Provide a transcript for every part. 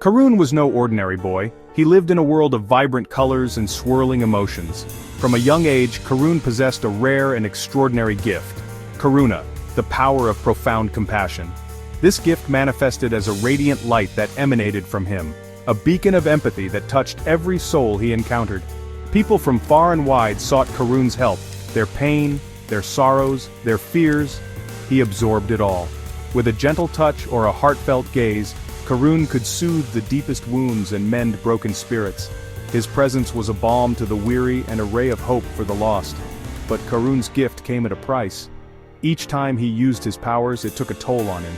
Karun was no ordinary boy. He lived in a world of vibrant colors and swirling emotions. From a young age, Karun possessed a rare and extraordinary gift: Karuna, the power of profound compassion. This gift manifested as a radiant light that emanated from him, a beacon of empathy that touched every soul he encountered. People from far and wide sought Karun's help, their pain, their sorrows, their fears. He absorbed it all. With a gentle touch or a heartfelt gaze, Karun could soothe the deepest wounds and mend broken spirits. His presence was a balm to the weary and a ray of hope for the lost. But Karun's gift came at a price. Each time he used his powers, it took a toll on him.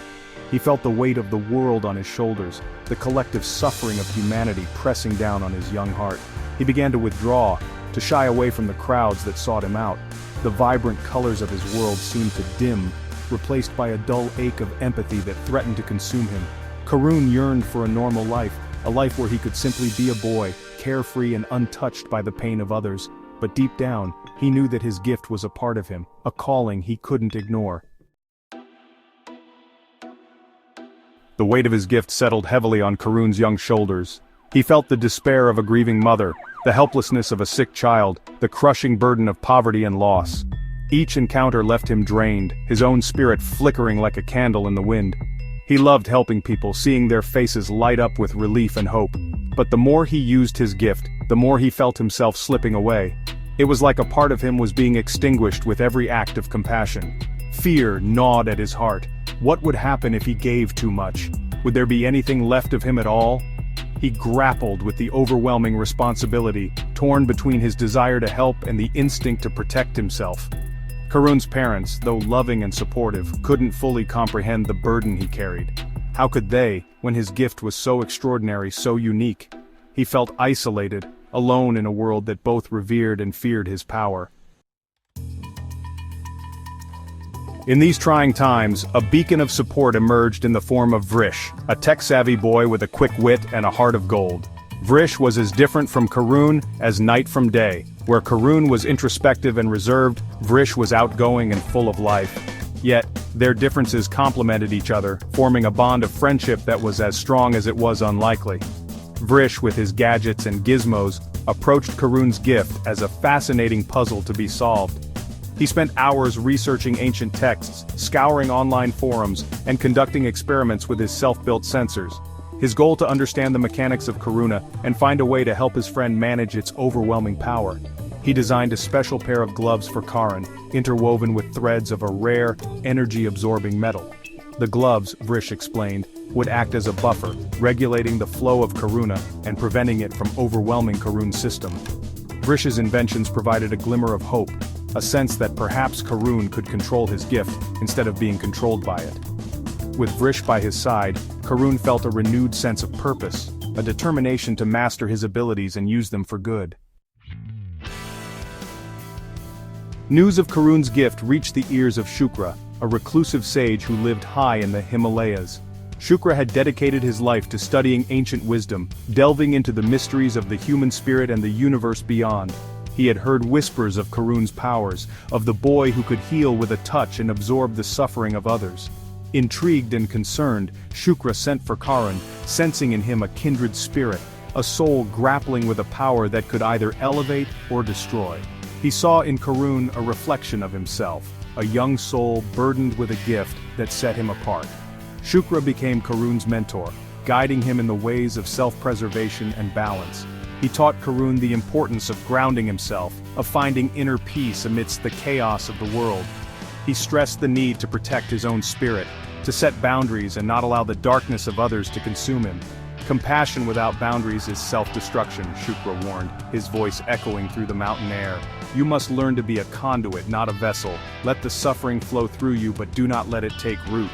He felt the weight of the world on his shoulders, the collective suffering of humanity pressing down on his young heart. He began to withdraw, to shy away from the crowds that sought him out. The vibrant colors of his world seemed to dim, replaced by a dull ache of empathy that threatened to consume him. Karun yearned for a normal life, a life where he could simply be a boy, carefree and untouched by the pain of others. But deep down, he knew that his gift was a part of him, a calling he couldn't ignore. The weight of his gift settled heavily on Karun's young shoulders. He felt the despair of a grieving mother, the helplessness of a sick child, the crushing burden of poverty and loss. Each encounter left him drained, his own spirit flickering like a candle in the wind. He loved helping people, seeing their faces light up with relief and hope. But the more he used his gift, the more he felt himself slipping away. It was like a part of him was being extinguished with every act of compassion. Fear gnawed at his heart. What would happen if he gave too much? Would there be anything left of him at all? He grappled with the overwhelming responsibility, torn between his desire to help and the instinct to protect himself. Karun's parents, though loving and supportive, couldn't fully comprehend the burden he carried. How could they, when his gift was so extraordinary, so unique? He felt isolated, alone in a world that both revered and feared his power. In these trying times, a beacon of support emerged in the form of Vrish, a tech-savvy boy with a quick wit and a heart of gold. Vrish was as different from Karun as night from day. Where Karun was introspective and reserved, Vrish was outgoing and full of life. Yet, their differences complemented each other, forming a bond of friendship that was as strong as it was unlikely. Vrish, with his gadgets and gizmos, approached Karun's gift as a fascinating puzzle to be solved. He spent hours researching ancient texts, scouring online forums, and conducting experiments with his self-built sensors. His goal to understand the mechanics of Karuna and find a way to help his friend manage its overwhelming power. He designed a special pair of gloves for Karun, interwoven with threads of a rare, energy-absorbing metal. The gloves, Vrish explained, would act as a buffer, regulating the flow of Karuna and preventing it from overwhelming Karun's system. Vrish's inventions provided a glimmer of hope, a sense that perhaps Karun could control his gift instead of being controlled by it. With Vrish by his side, Karun felt a renewed sense of purpose, a determination to master his abilities and use them for good. News of Karun's gift reached the ears of Shukra, a reclusive sage who lived high in the Himalayas. Shukra had dedicated his life to studying ancient wisdom, delving into the mysteries of the human spirit and the universe beyond. He had heard whispers of Karun's powers, of the boy who could heal with a touch and absorb the suffering of others. Intrigued and concerned, Shukra sent for Karun, sensing in him a kindred spirit, a soul grappling with a power that could either elevate or destroy. He saw in Karun a reflection of himself, a young soul burdened with a gift that set him apart. Shukra became Karun's mentor, guiding him in the ways of self-preservation and balance. He taught Karun the importance of grounding himself, of finding inner peace amidst the chaos of the world. He stressed the need to protect his own spirit, to set boundaries and not allow the darkness of others to consume him. Compassion without boundaries is self-destruction, Shukra warned, his voice echoing through the mountain air. You must learn to be a conduit, not a vessel. Let the suffering flow through you, but do not let it take root.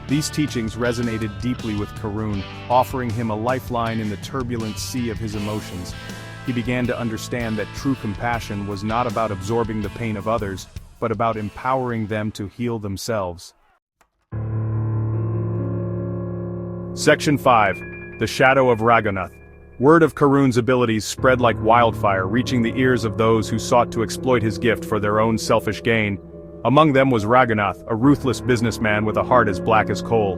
These teachings resonated deeply with Karun, offering him a lifeline in the turbulent sea of his emotions. He began to understand that true compassion was not about absorbing the pain of others, but about empowering them to heal themselves. Section 5. The Shadow of Raghunath. Word of Karun's abilities spread like wildfire, reaching the ears of those who sought to exploit his gift for their own selfish gain. Among them was Raghunath, a ruthless businessman with a heart as black as coal.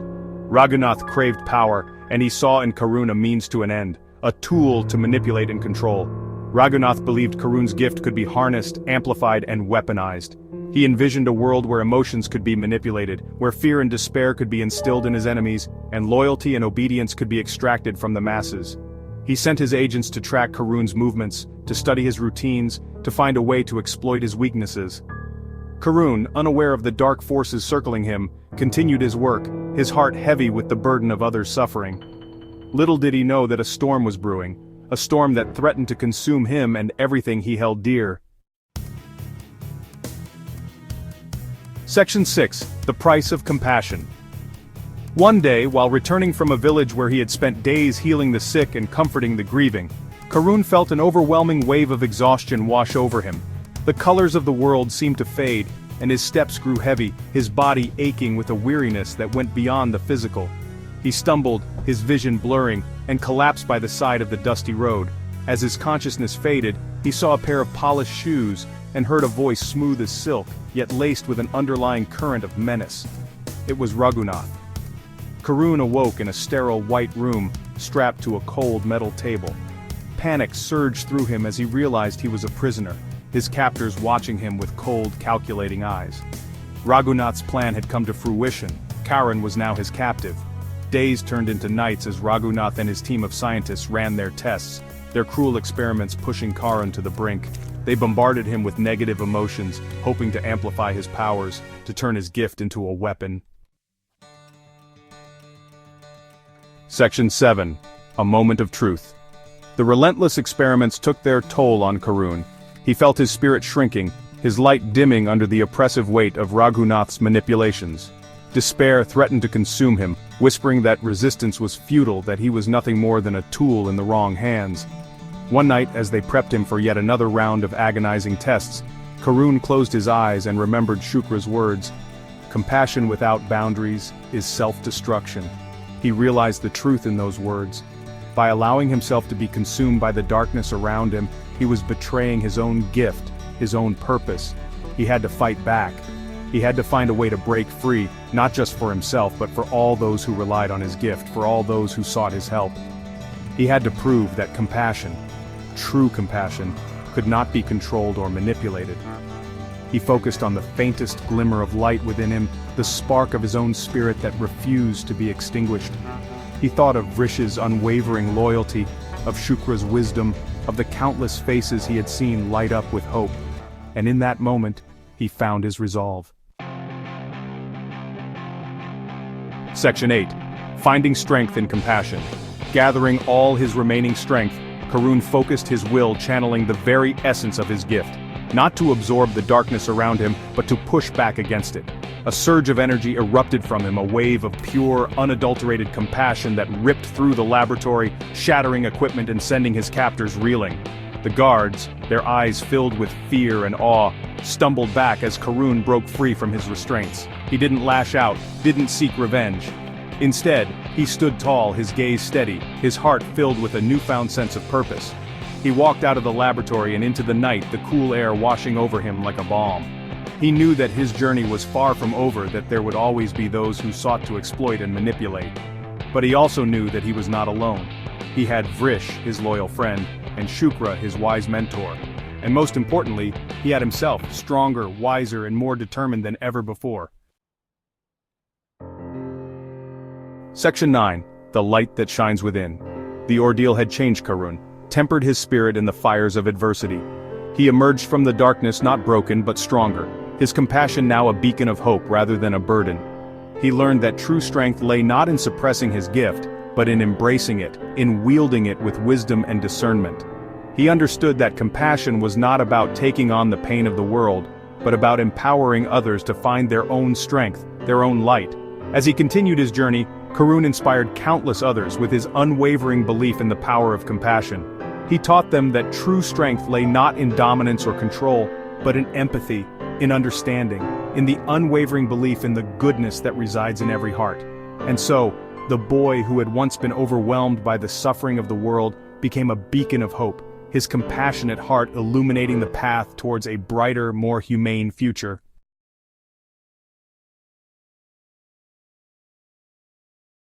Raghunath craved power, and he saw in Karun a means to an end, a tool to manipulate and control. Raghunath believed Karun's gift could be harnessed, amplified, and weaponized. He envisioned a world where emotions could be manipulated, where fear and despair could be instilled in his enemies, and loyalty and obedience could be extracted from the masses. He sent his agents to track Karun's movements, to study his routines, to find a way to exploit his weaknesses. Karun, unaware of the dark forces circling him, continued his work, his heart heavy with the burden of others' suffering. Little did he know that a storm was brewing, a storm that threatened to consume him and everything he held dear. Section 6. The Price of Compassion. One day, while returning from a village where he had spent days healing the sick and comforting the grieving, Karun felt an overwhelming wave of exhaustion wash over him. The colors of the world seemed to fade, and his steps grew heavy, his body aching with a weariness that went beyond the physical. He stumbled, his vision blurring, and collapsed by the side of the dusty road. As his consciousness faded, he saw a pair of polished shoes, and heard a voice smooth as silk, yet laced with an underlying current of menace. It was Raghunath. Karun awoke in a sterile white room, strapped to a cold metal table. Panic surged through him as he realized he was a prisoner, his captors watching him with cold, calculating eyes. Raghunath's plan had come to fruition. Karun was now his captive. Days turned into nights as Raghunath and his team of scientists ran their tests, their cruel experiments pushing Karun to the brink. They bombarded him with negative emotions, hoping to amplify his powers, to turn his gift into a weapon. Section 7. A Moment of Truth. The relentless experiments took their toll on Karun. He felt his spirit shrinking, his light dimming under the oppressive weight of Raghunath's manipulations. Despair threatened to consume him, whispering that resistance was futile, that he was nothing more than a tool in the wrong hands. One night, as they prepped him for yet another round of agonizing tests, Karun closed his eyes and remembered Shukra's words. Compassion without boundaries is self-destruction. He realized the truth in those words. By allowing himself to be consumed by the darkness around him, he was betraying his own gift, his own purpose. He had to fight back. He had to find a way to break free, not just for himself but for all those who relied on his gift, for all those who sought his help. He had to prove that compassion, true compassion, could not be controlled or manipulated. He focused on the faintest glimmer of light within him, the spark of his own spirit that refused to be extinguished. He thought of Vrish's unwavering loyalty, of Shukra's wisdom, of the countless faces he had seen light up with hope. And in that moment, he found his resolve. Section 8. Finding strength in compassion. Gathering all his remaining strength, Karun focused his will, channeling the very essence of his gift. Not to absorb the darkness around him, but to push back against it. A surge of energy erupted from him, a wave of pure, unadulterated compassion that ripped through the laboratory, shattering equipment and sending his captors reeling. The guards, their eyes filled with fear and awe, stumbled back as Karun broke free from his restraints. He didn't lash out, didn't seek revenge. Instead, he stood tall, his gaze steady, his heart filled with a newfound sense of purpose. He walked out of the laboratory and into the night, the cool air washing over him like a balm. He knew that his journey was far from over, that there would always be those who sought to exploit and manipulate. But he also knew that he was not alone. He had Vrish, his loyal friend, and Shukra, his wise mentor. And most importantly, he had himself, stronger, wiser, and more determined than ever before. Section 9. The Light That Shines Within. The ordeal had changed Karun, tempered his spirit in the fires of adversity. He emerged from the darkness not broken but stronger, his compassion now a beacon of hope rather than a burden. He learned that true strength lay not in suppressing his gift, but in embracing it, in wielding it with wisdom and discernment. He understood that compassion was not about taking on the pain of the world, but about empowering others to find their own strength, their own light. As he continued his journey, Karun inspired countless others with his unwavering belief in the power of compassion. He taught them that true strength lay not in dominance or control, but in empathy, in understanding, in the unwavering belief in the goodness that resides in every heart. And so, the boy who had once been overwhelmed by the suffering of the world became a beacon of hope, his compassionate heart illuminating the path towards a brighter, more humane future.